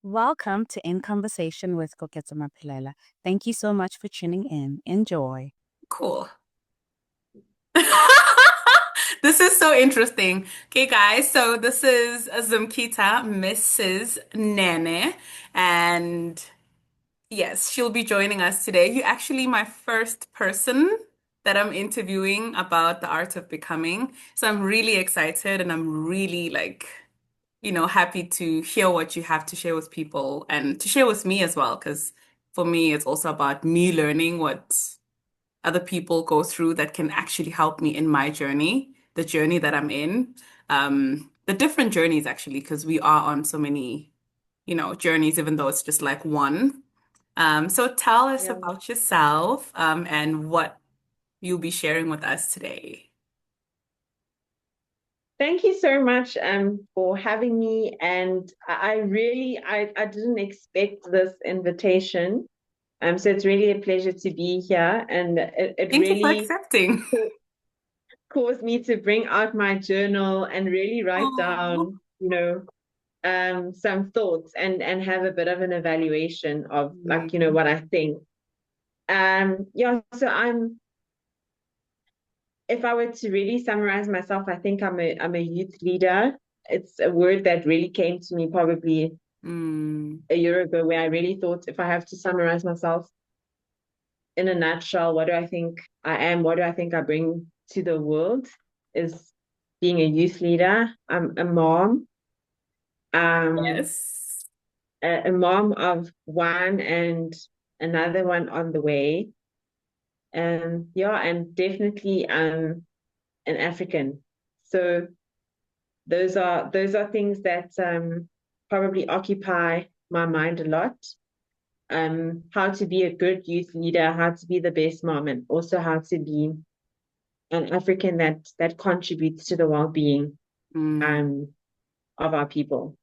Welcome to In Conversation with Koketso Mapilela. Thank you so much for tuning in. Enjoy. Cool. This is so interesting. Okay, guys, so this is Zumkita, Mrs. Nene, and yes, she'll be joining us today. You're actually my first person that I'm interviewing about the art of becoming. So I'm really excited and I'm really happy to hear what you have to share with people and to share with me as well, because for me, it's also about me learning what other people go through that can actually help me in my journey, the journey that I'm in, the different journeys actually, because we are on so many, journeys, even though it's just like one. So tell us Yeah. about yourself, and what you'll be sharing with us today. Thank you so much for having me. And I really I didn't expect this invitation. So it's really a pleasure to be here. And it Thank you for really accepting. caused me to bring out my journal and really write Oh, down, some thoughts and have a bit of an evaluation of mm, what I think. Yeah, so if I were to really summarize myself, I think I'm a youth leader. It's a word that really came to me probably mm, a year ago, where I really thought, if I have to summarize myself in a nutshell, what do I think I am? What do I think I bring to the world? Is being a youth leader. I'm a mom, um, yes. a mom of one and another one on the way. Yeah, and definitely an African. So those are things that probably occupy my mind a lot. How to be a good youth leader, how to be the best mom, and also how to be an African that contributes to the well-being Mm. um of our people.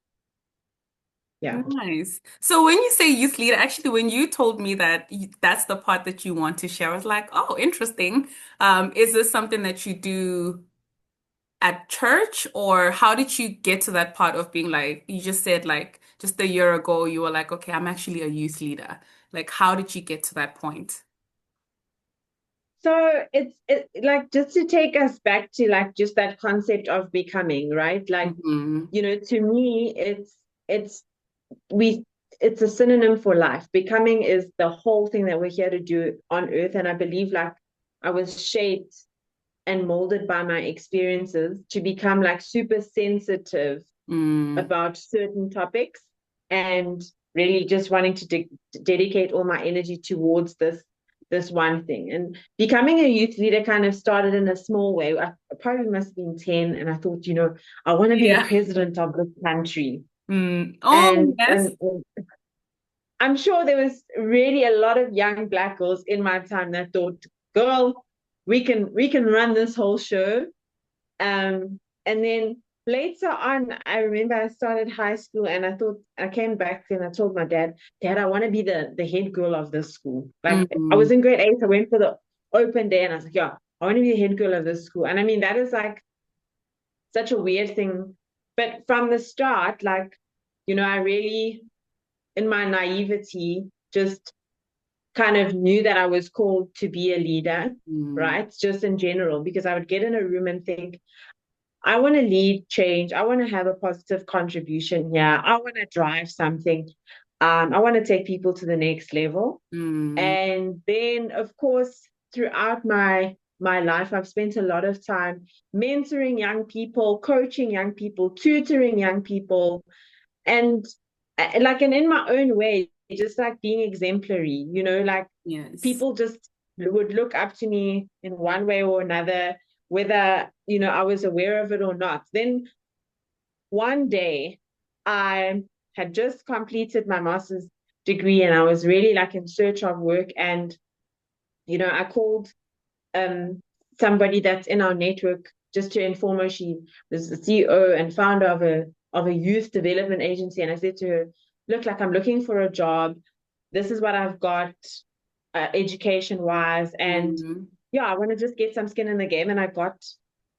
Yeah. Nice. So when you say youth leader, actually, when you told me that that's the part that you want to share, I was like, oh, interesting. Is this something that you do at church, or how did you get to that part of being like, you just said like just a year ago, you were like, okay, I'm actually a youth leader. Like, how did you get to that point? So like, just to take us back to like just that concept of becoming, right? Like, Hmm. to me, it's we it's a synonym for life. Becoming is the whole thing that we're here to do on earth. And I believe, like, I was shaped and molded by my experiences to become like super sensitive Mm. about certain topics, and really just wanting to dedicate all my energy towards this one thing. And becoming a youth leader kind of started in a small way. I probably must have been 10, and I thought, I want to be the Yeah. president of this country. Mm. Oh, and yes. and I'm sure there was really a lot of young black girls in my time that thought, girl, we can run this whole show. And then later on, I remember I started high school, and I thought, I came back and I told my dad, Dad, I want to be the head girl of this school. Like, I Mm. was in grade 8, I went for the open day, and I was like, yeah, I want to be the head girl of this school. And I mean, that is like such a weird thing. But from the start, like, I really, in my naivety, just kind of knew that I was called to be a leader, Mm. right? Just in general, because I would get in a room and think, I want to lead change. I want to have a positive contribution here. I want to drive something. I want to take people to the next level. Mm. And then, of course, throughout my life, I've spent a lot of time mentoring young people, coaching young people, tutoring young people, and and in my own way, just like being exemplary. Like, Yes. people just would look up to me in one way or another, whether I was aware of it or not. Then one day, I had just completed my master's degree, and I was really like in search of work. And I called um somebody that's in our network, just to inform her she was the CEO and founder of a youth development agency. And I said to her, look, like, I'm looking for a job. This is what I've got, education wise. And Mm. yeah, I want to just get some skin in the game. And I got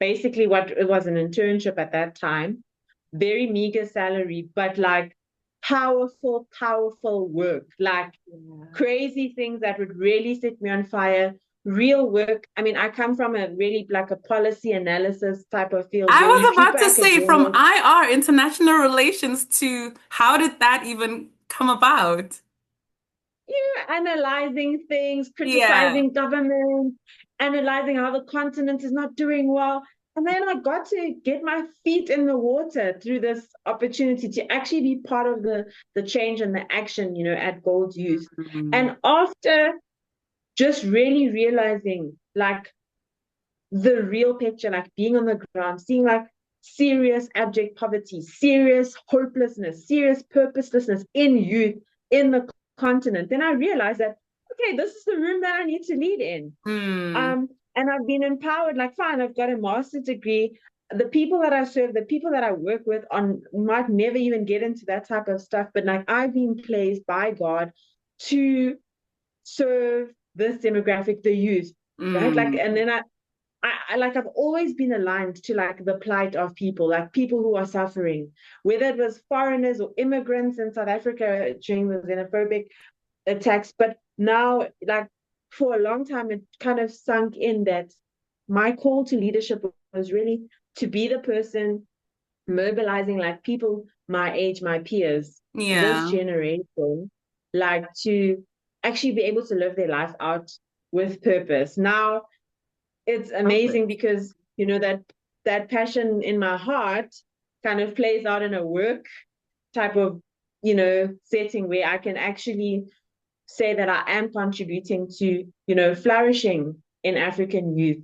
basically what it was, an internship at that time, very meager salary, but like powerful, powerful work, like Yeah. crazy things that would really set me on fire, real work. I mean, I come from a really like a policy analysis type of field, I very was super about to say from academic. IR, international relations, to how did that even come about? Analyzing things, Yeah. criticizing government, analyzing how the continent is not doing well. And then I got to get my feet in the water through this opportunity to actually be part of the change and the action, at Gold Youth. Mm. And after just really realizing like the real picture, like being on the ground, seeing like serious abject poverty, serious hopelessness, serious purposelessness in youth in the continent, then I realized that, okay, this is the room that I need to lead in. Mm. And I've been empowered, like, fine, I've got a master's degree. The people that I serve, the people that I work with on might never even get into that type of stuff, but like I've been placed by God to serve this demographic, the youth, right? Like, Mm. and then I like I've always been aligned to like the plight of people, like people who are suffering, whether it was foreigners or immigrants in South Africa during the xenophobic attacks. But now, like for a long time, it kind of sunk in that my call to leadership was really to be the person mobilizing like people my age, my peers, this Yeah. generation, like to actually be able to live their life out with purpose. Now it's amazing Perfect. because that passion in my heart kind of plays out in a work type of setting where I can actually say that I am contributing to flourishing in African youth,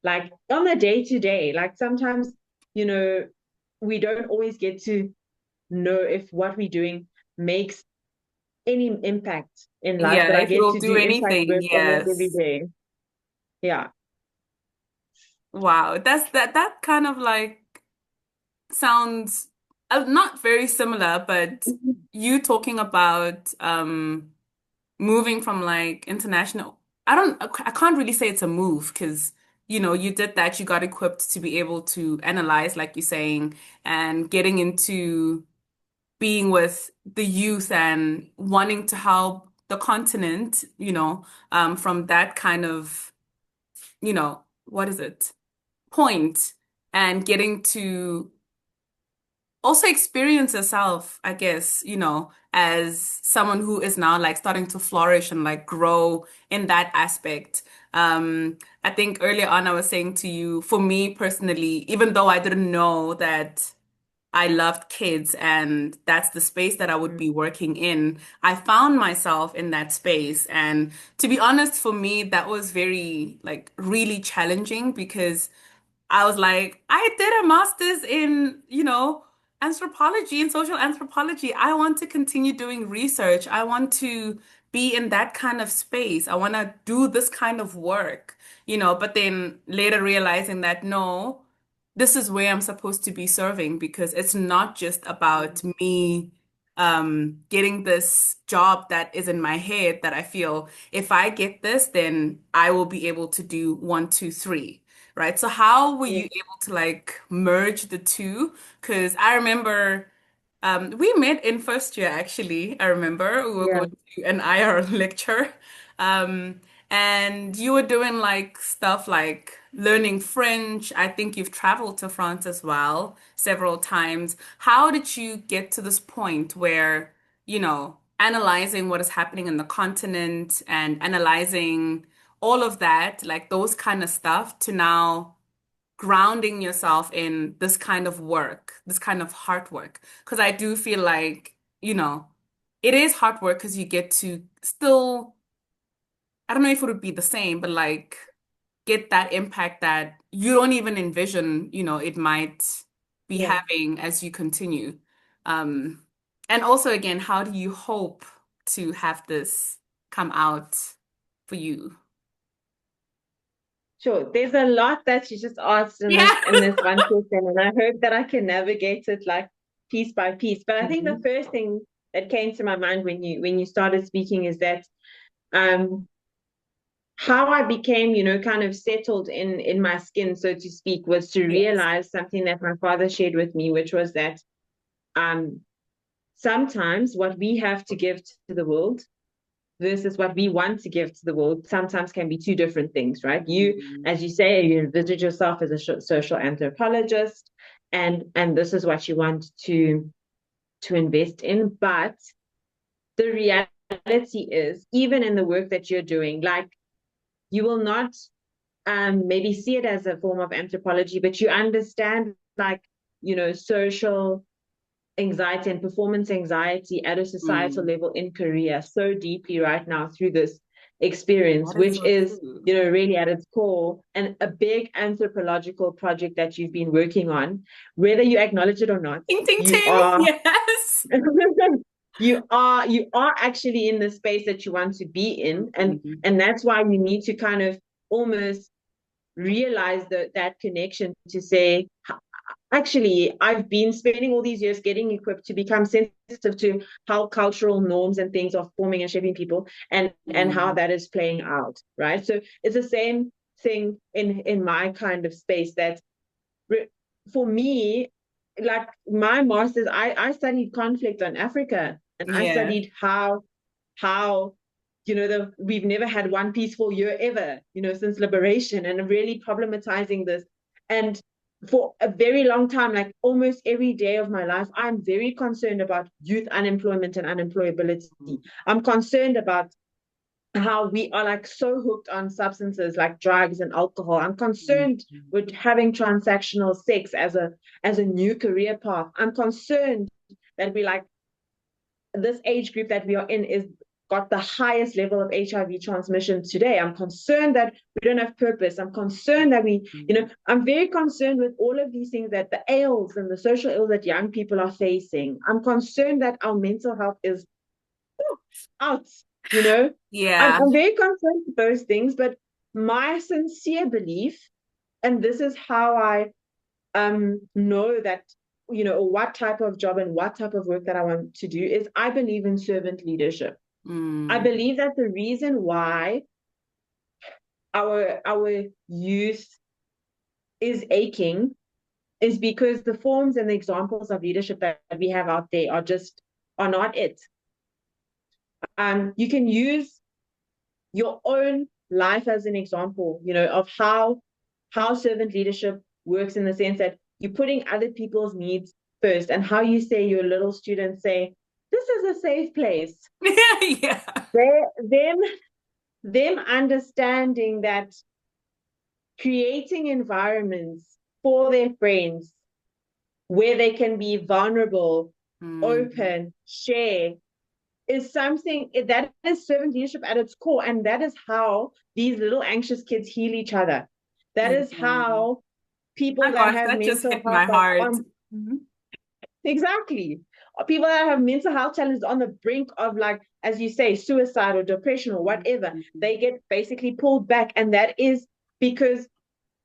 like on the day to day. Like sometimes you know we don't always get to know if what we're doing makes any impact in life, Yeah, but I if get it'll to do do impact anything, work almost every yes. day. Yeah. Wow. That kind of like sounds not very similar, but you talking about moving from like international. I can't really say it's a move because you did that, you got equipped to be able to analyze, like you're saying, and getting into being with the youth and wanting to help the continent, from that kind of, what is it? Point, and getting to also experience yourself, I guess, as someone who is now like starting to flourish and like grow in that aspect. I think earlier on I was saying to you, for me personally, even though I didn't know that I loved kids and that's the space that I would be working in, I found myself in that space. And to be honest, for me, that was very, like, really challenging because I was like, I did a master's in, anthropology and social anthropology. I want to continue doing research. I want to be in that kind of space. I want to do this kind of work, but then later realizing that no, this is where I'm supposed to be serving because it's not just about me getting this job that is in my head that I feel if I get this, then I will be able to do one, two, three, right? So how were you Yeah. able to like merge the two? Because I remember we met in first year actually. I remember we were Yeah. going to an IR lecture. Um, and you were doing like stuff like learning French. I think you've traveled to France as well several times. How did you get to this point where, analyzing what is happening in the continent and analyzing all of that, like those kind of stuff, to now grounding yourself in this kind of work, this kind of hard work? Because I do feel like, it is hard work because you get to still, I don't know if it would be the same, but like get that impact that you don't even envision, it might be Yeah. having as you continue. Um, and also, again, how do you hope to have this come out for you? Sure. There's a lot that you just asked in Yeah. this one question, and I hope that I can navigate it like piece by piece. But I think the Mhm. first thing that came to my mind when you started speaking is that um how I became, kind of settled in my skin, so to speak, was to Yes. realize something that my father shared with me, which was that um sometimes what we have to give to the world versus what we want to give to the world sometimes can be two different things, right? You, as you say, you envisage yourself as a social anthropologist, and this is what you want to invest in. But the reality is, even in the work that you're doing, like you will not maybe see it as a form of anthropology, but you understand like, social anxiety and performance anxiety at a societal Mm. level in Korea so deeply right now through this experience, That is which so is, true. really at its core and a big anthropological project that you've been working on, whether you acknowledge it or not, Ting, ting, you ting. are Yes. you are actually in the space that you want to be in, and Mhm. and that's why you need to kind of almost realize that connection to say, actually, I've been spending all these years getting equipped to become sensitive to how cultural norms and things are forming and shaping people, and how Mm. that is playing out, right? So it's the same thing in my kind of space that for me, like my master's, I studied conflict on Africa, and I Yeah. studied how we've never had one peaceful year ever, since liberation, and really problematizing this. And for a very long time, like almost every day of my life, I'm very concerned about youth unemployment and unemployability. I'm concerned about how we are like so hooked on substances like drugs and alcohol. I'm concerned Mhm. with having transactional sex as a new career path. I'm concerned that we like this age group that we are in is got the highest level of HIV transmission today. I'm concerned that we don't have purpose. I'm concerned that I'm very concerned with all of these things, that the ails and the social ills that young people are facing. I'm concerned that our mental health is out, you know. I'm, Yeah. I'm very concerned with those things, but my sincere belief, and this is how I know that, what type of job and what type of work that I want to do, is I believe in servant leadership. I Mm. believe that the reason why our youth is aching is because the forms and the examples of leadership that we have out there are not it. You can use your own life as an example, of how servant leadership works, in the sense that you're putting other people's needs first, and how you say your little students say, "This is a safe place." Yeah. They, them understanding that creating environments for their friends where they can be vulnerable, Mm. open, share, is something that is servant leadership at its core. And that is how these little anxious kids heal each other. That is Yeah. how My people that gosh, have that just mental hit health my heart. on Mhm. exactly, people that have mental health challenges on the brink of, like, as you say, suicide or depression or whatever, Mhm. they get basically pulled back. And that is because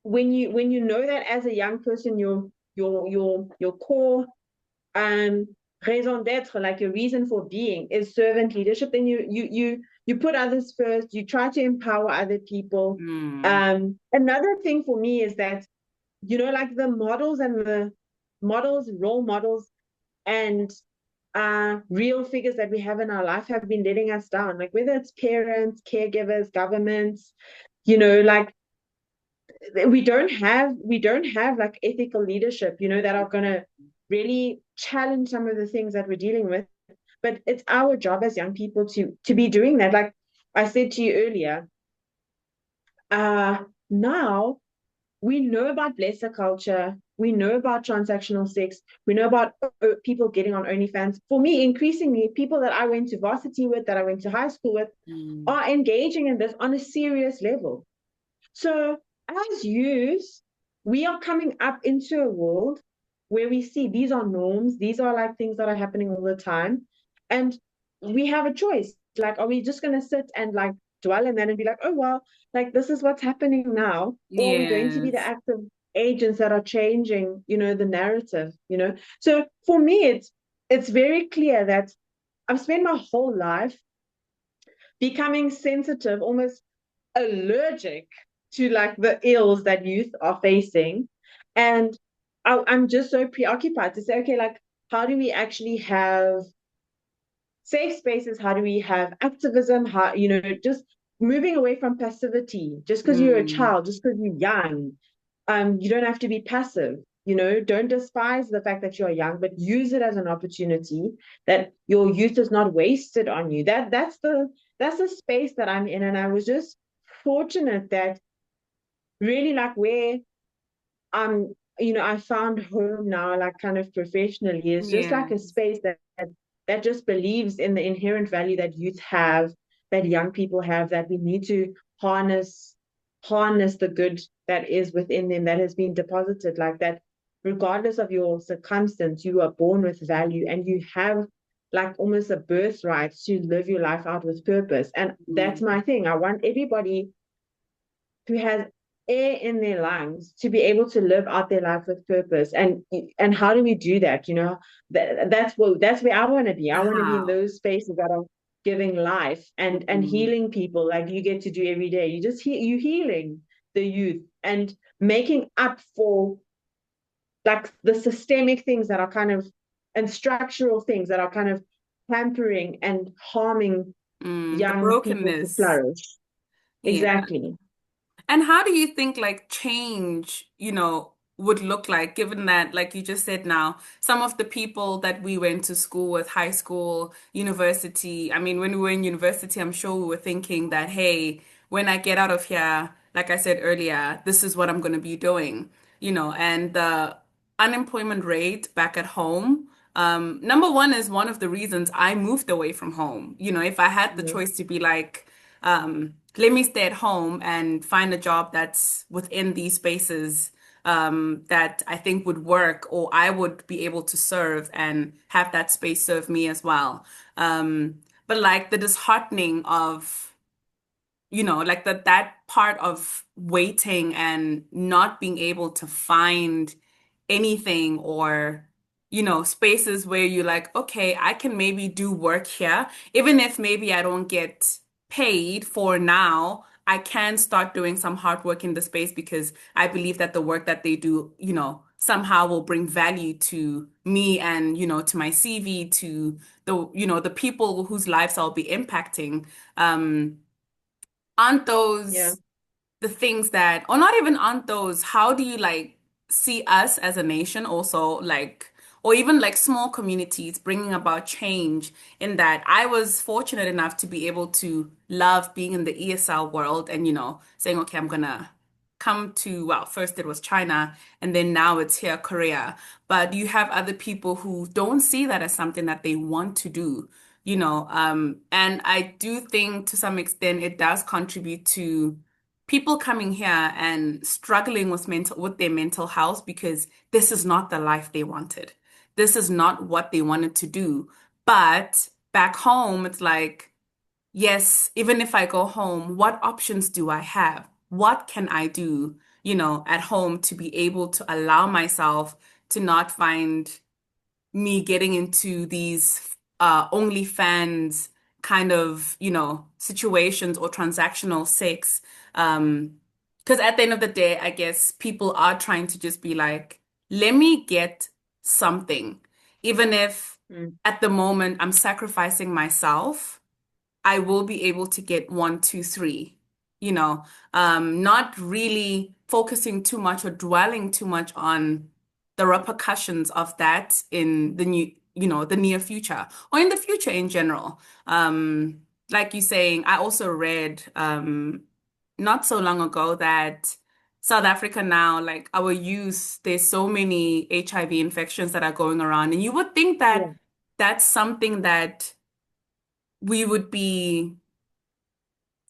when you know that as a young person, your core um raison d'etre, like your reason for being, is servant leadership, then you put others first, you try to empower other people. Mm. Another thing for me is that, like the role models, and real figures that we have in our life have been letting us down, like whether it's parents, caregivers, governments, like we don't have like ethical leadership, that are going to really challenge some of the things that we're dealing with. But it's our job as young people to be doing that. Like I said to you earlier, uh now we know about blesser culture, we know about transactional sex, we know about people getting on OnlyFans. For me, increasingly, people that I went to varsity with, that I went to high school with, Mm. are engaging in this on a serious level. So, as youth, we are coming up into a world where we see these are norms, these are like things that are happening all the time. And we have a choice. Like, are we just going to sit and like dwell in that and be like, oh, well, like this is what's happening now? Or are we going to be the Yes. active agents that are changing, the narrative? So for me, it's very clear that I've spent my whole life becoming sensitive, almost allergic to like the ills that youth are facing. And I'm just so preoccupied to say, okay, like, how do we actually have safe spaces, how do we have activism, how, just moving away from passivity. Just because you're a Mm, child, just because you're young, you don't have to be passive. Don't despise the fact that you're young, but use it as an opportunity that your youth is not wasted on you. That's the space that I'm in. And I was just fortunate that really, like, where I found home now, like, kind of professionally, is just yeah. like a space that just believes in the inherent value that youth have, that young people have, that we need to harness the good that is within them, that has been deposited, like that. Regardless of your circumstance, you are born with value, and you have like almost a birthright to live your life out with purpose. And that's Mm, my thing. I want everybody who has air in their lungs to be able to live out their life with purpose. And how do we do that? That's where I want to be. I want to be in how? those spaces that are giving life and Mm, healing people, like you get to do every day. You healing the youth and making up for like the systemic things that are kind of, and structural things that are kind of hampering and harming the young people to brokenness. flourish. Yeah. Exactly. And how do you think like change, would look like, given that, like you just said now, some of the people that we went to school with, high school, university, I mean, when we were in university, I'm sure we were thinking that, hey, when I get out of here, like I said earlier, this is what I'm going to be doing, and the unemployment rate back at home. Number one is one of the reasons I moved away from home. If I had the Yeah. choice to be like, let me stay at home and find a job that's within these spaces that I think would work, or I would be able to serve and have that space serve me as well. But like the disheartening of like that part of waiting and not being able to find anything, or spaces where you're like, okay, I can maybe do work here, even if maybe I don't get paid for now. I can start doing some hard work in the space because I believe that the work that they do, somehow will bring value to me and, to my CV, to the people whose lives I'll be impacting. Um, aren't Yeah. those the things that, or not even aren't those, how do you like see us as a nation also, like, or even like small communities bringing about change? In that I was fortunate enough to be able to love being in the ESL world and, saying, okay, I'm gonna come to, well, first it was China and then now it's here, Korea. But you have other people who don't see that as something that they want to do. And I do think to some extent it does contribute to people coming here and struggling with their mental health because this is not the life they wanted. This is not what they wanted to do. But back home, it's like, yes, even if I go home, what options do I have? What can I do, at home to be able to allow myself to not find me getting into these OnlyFans kind of, situations or transactional sex. Because at the end of the day, I guess people are trying to just be like, let me get something, even if Mm. at the moment I'm sacrificing myself. I will be able to get one, two, three, not really focusing too much or dwelling too much on the repercussions of that in the near future or in the future in general. Like you saying, I also read not so long ago that South Africa now, like our youth, there's so many HIV infections that are going around, and you would think that Yeah. that's something that we would be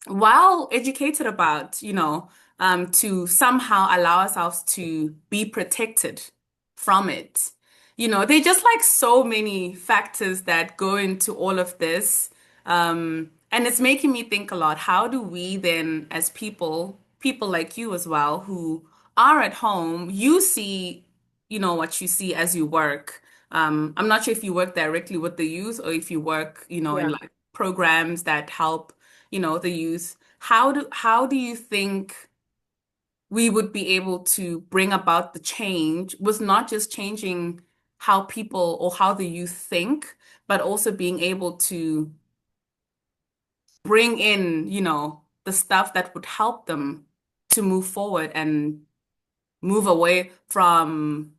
well educated about, to somehow allow ourselves to be protected from it. There's just like so many factors that go into all of this. And it's making me think a lot. How do we then, as people like you as well, who are at home, you see, what you see as you work. I'm not sure if you work directly with the youth or if you work, in Yeah. like programs that help the youth. How do you think we would be able to bring about the change with not just changing how people or how the youth think, but also being able to bring in, the stuff that would help them to move forward and move away from,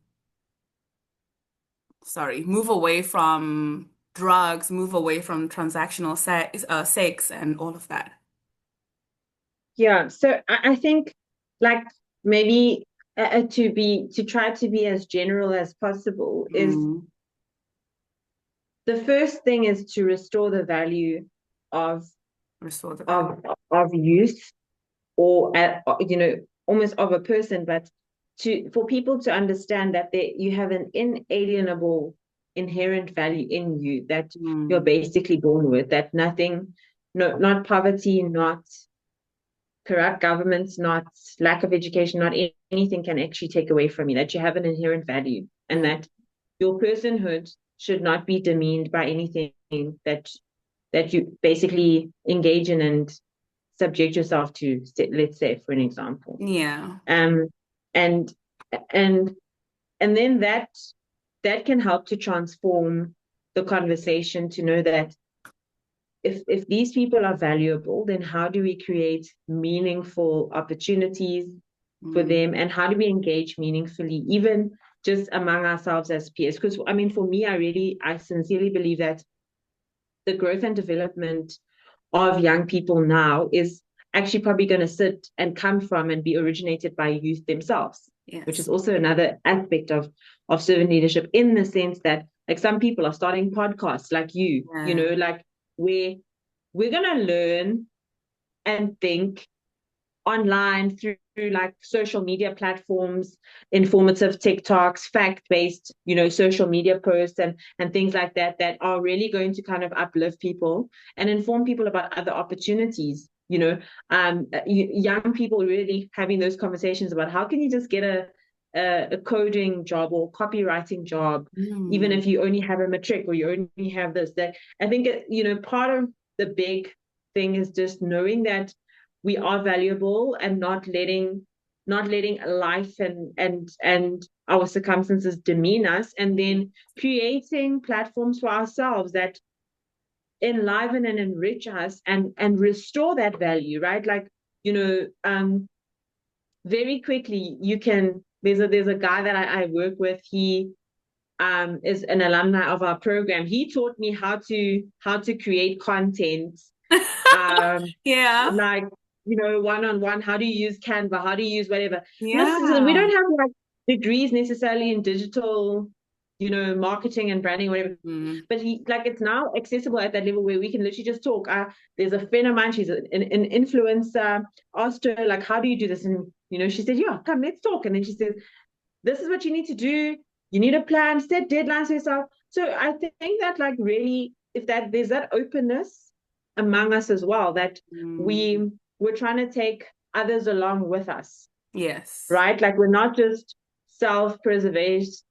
move away from drugs, move away from transactional sex and all of that. Yeah, so I think like maybe to try to be as general as possible is Mm, the first thing is to restore the value of restore the value. of youth, or almost of a person, but for people to understand that you have an inalienable inherent value in you that you're Mm, basically born with, that nothing, no, not poverty, not corrupt governments, not lack of education, not anything can actually take away from you, that you have an inherent value, and mm, that your personhood should not be demeaned by anything that you basically engage in and subject yourself to, let's say, for an example. yeah. Um, and and and then that can help to transform the conversation to know that if these people are valuable, then how do we create meaningful opportunities for Mm, them, and how do we engage meaningfully, even just among ourselves as peers? Because I mean, for me, I sincerely believe that the growth and development of young people now is actually probably going to sit and come from and be originated by youth themselves, which is yes. also another aspect of servant leadership, in the sense that like some people are starting podcasts like Yeah. like where we're going to learn and think online through like social media platforms, informative TikToks, fact-based, social media posts and things like that that are really going to kind of uplift people and inform people about other opportunities. Young people really having those conversations about how can you just get a coding job or copywriting job, even Mm, if you only have a matric or you only have this. That I think part of the big thing is just knowing that we are valuable and not letting life and our circumstances demean us, and then creating platforms for ourselves that enliven and enrich us and restore that value, right? Like, very quickly you can there's a guy that I work with. He is an alumni of our program. He taught me how to create content, um yeah. like, one-on-one, how do you use Canva, how do you use whatever. We Yeah. don't have like degrees necessarily in digital, marketing and branding, whatever. Mm. But it's now accessible at that level where we can literally just talk. There's a friend of mine, she's an influencer. Asked her, like, how do you do this? And she said, yeah, come, let's talk. And then she said, this is what you need to do. You need a plan, set deadlines for yourself. So I think that, like, really, if that there's that openness among us as well, that Mm. we're trying to take others along with us, Yes. right? Like, we're not just self-preservators,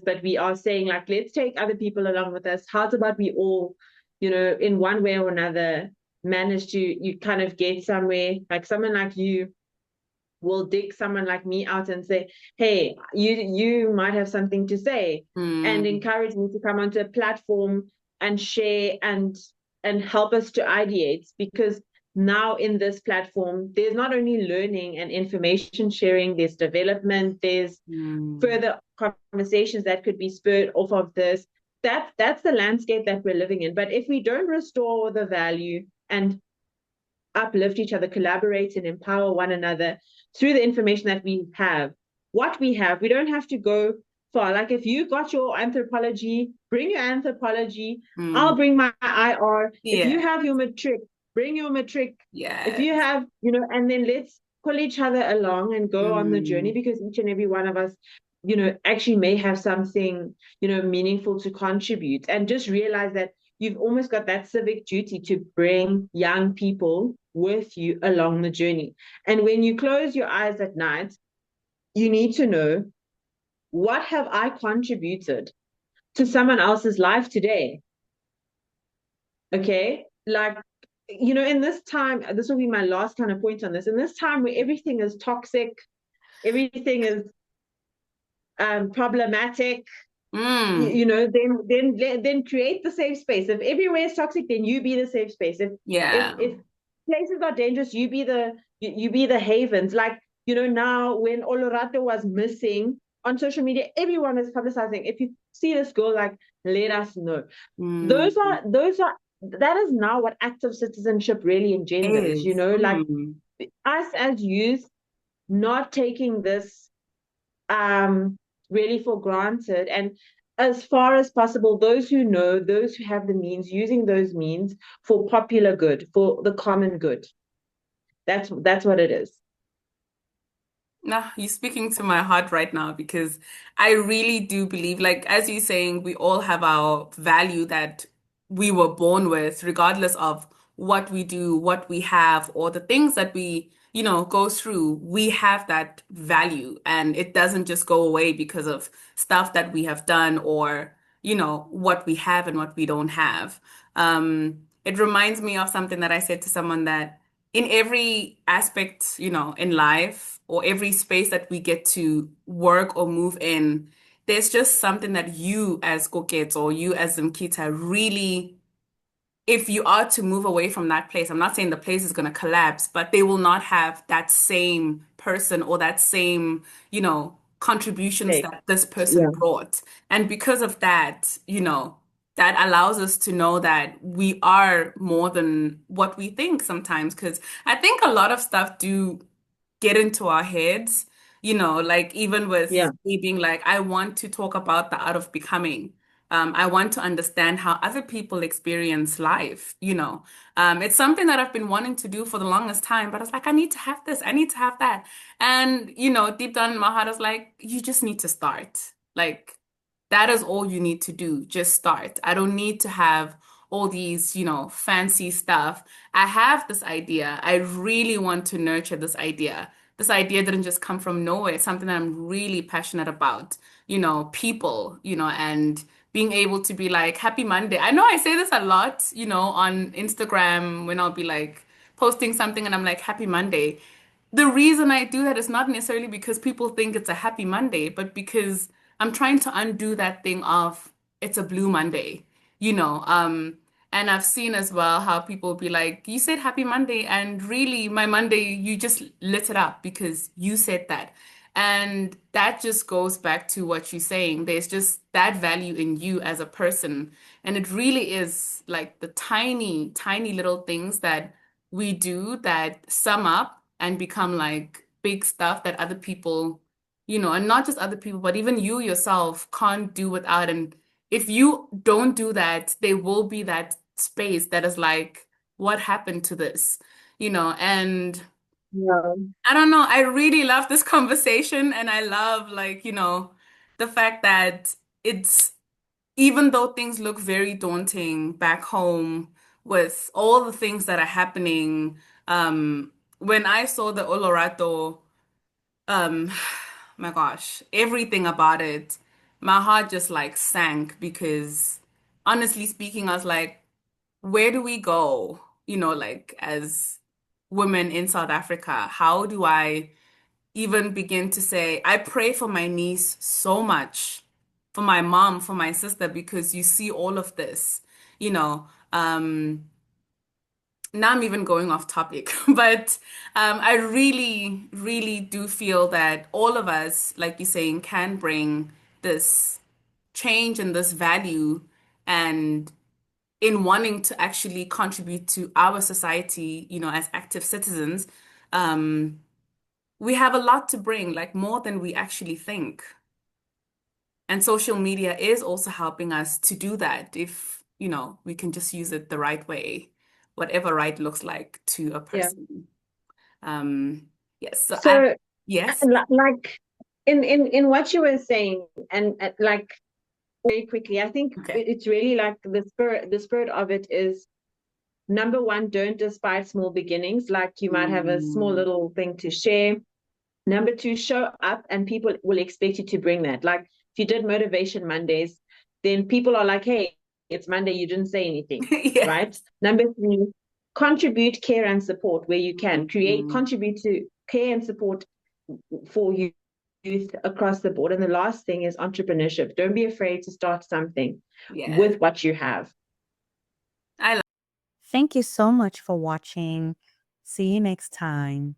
but we are saying, like, let's take other people along with us. How's about we all, in one way or another, manage to you kind of get somewhere? Like someone like you will dig someone like me out and say, hey, you might have something to say, and Mm. encourage me to come onto a platform and share and help us to ideate. Because now in this platform, there's not only learning and information sharing, there's development, there's Mm. further conversations that could be spurred off of this. That's the landscape that we're living in. But if we don't restore the value and uplift each other, collaborate, and empower one another through the information that we have. What we have, we don't have to go far. Like, if you got your anthropology, bring your anthropology. Mm. I'll bring my IR. If you Yeah. have your matric, bring your matric. If you Yes. have, and then let's pull each other along and go on the journey, Mm. because each and every one of us, actually may have something, meaningful to contribute. And just realize that you've almost got that civic duty to bring young people with you along the journey. And when you close your eyes at night, you need to know, what have I contributed to someone else's life today? Okay. Like, in this time, this will be my last kind of point on this. In this time where everything is toxic, everything is problematic, Mm. Then create the safe space. If everywhere is toxic, then you be the safe space. If Yeah. if places are dangerous, you be the havens. Like, now when Olorato was missing on social media, everyone is publicizing. If you see this girl, like, let us know. Mm. Those are that is now what active citizenship really engenders, Is. like Mm. us as youth not taking this really for granted, and as far as possible, those who know, those who have the means, using those means for popular good, for the common good. That's what it is. Nah, you're speaking to my heart right now because I really do believe, like, as you're saying, we all have our value that we were born with, regardless of what we do, what we have, or the things that we, go through. We have that value, and it doesn't just go away because of stuff that we have done or, what we have and what we don't have. It reminds me of something that I said to someone that in every aspect, in life or every space that we get to work or move in, there's just something that you as Kokets or you as Zimkita really, if you are to move away from that place, I'm not saying the place is going to collapse, but they will not have that same person or that same, contributions Okay. that this person Yeah. brought. And because of that, that allows us to know that we are more than what we think sometimes. Because I think a lot of stuff do get into our heads, like even with Yeah. me being like, I want to talk about the art of becoming. I want to understand how other people experience life, It's something that I've been wanting to do for the longest time, but I was like, I need to have this, I need to have that. And, deep down in my heart, I was like, you just need to start. Like, that is all you need to do. Just start. I don't need to have all these, fancy stuff. I have this idea. I really want to nurture this idea. This idea didn't just come from nowhere. It's something that I'm really passionate about, people, and being able to be like, Happy Monday. I know I say this a lot, on Instagram when I'll be like posting something and I'm like, Happy Monday. The reason I do that is not necessarily because people think it's a happy Monday, but because I'm trying to undo that thing of it's a blue Monday, you know. And I've seen as well how people be like, you said happy Monday, and really my Monday, you just lit it up because you said that. And that just goes back to what you're saying. There's just that value in you as a person. And it really is like the tiny, tiny little things that we do that sum up and become like big stuff that other people, and not just other people, but even you yourself can't do without. And if you don't do that, there will be that space that is like, what happened to this? And Yeah. I don't know, I really love this conversation and I love like, the fact that it's even though things look very daunting back home with all the things that are happening, when I saw the Olorato, um, my gosh, everything about it, my heart just like sank because honestly speaking, I was like, where do we go? Like as women in South Africa, how do I even begin to say, I pray for my niece so much, for my mom, for my sister, because you see all of this, you know. Now I'm even going off topic, but I really, really do feel that all of us, like you're saying, can bring this change and this value and in wanting to actually contribute to our society, as active citizens, um, we have a lot to bring, like more than we actually think. And social media is also helping us to do that if, we can just use it the right way, whatever right looks like to a Yeah. person. Um, yes. So So, yes. like, in what you were saying, and like very quickly, I think Okay. it's really like the spirit of it is, number one, don't despise small beginnings. Like, you might have a small Mm, little thing to share. Number two, show up and people will expect you to bring that. Like, if you did Motivation Mondays, then people are like, hey, it's Monday, you didn't say anything, right? yes. Number three, contribute, care, and support where you can. Mm, Contribute to care and support for you youth across the board. And the last thing is entrepreneurship. Don't be afraid to start something Yes. with what you have. I love Thank you so much for watching. See you next time.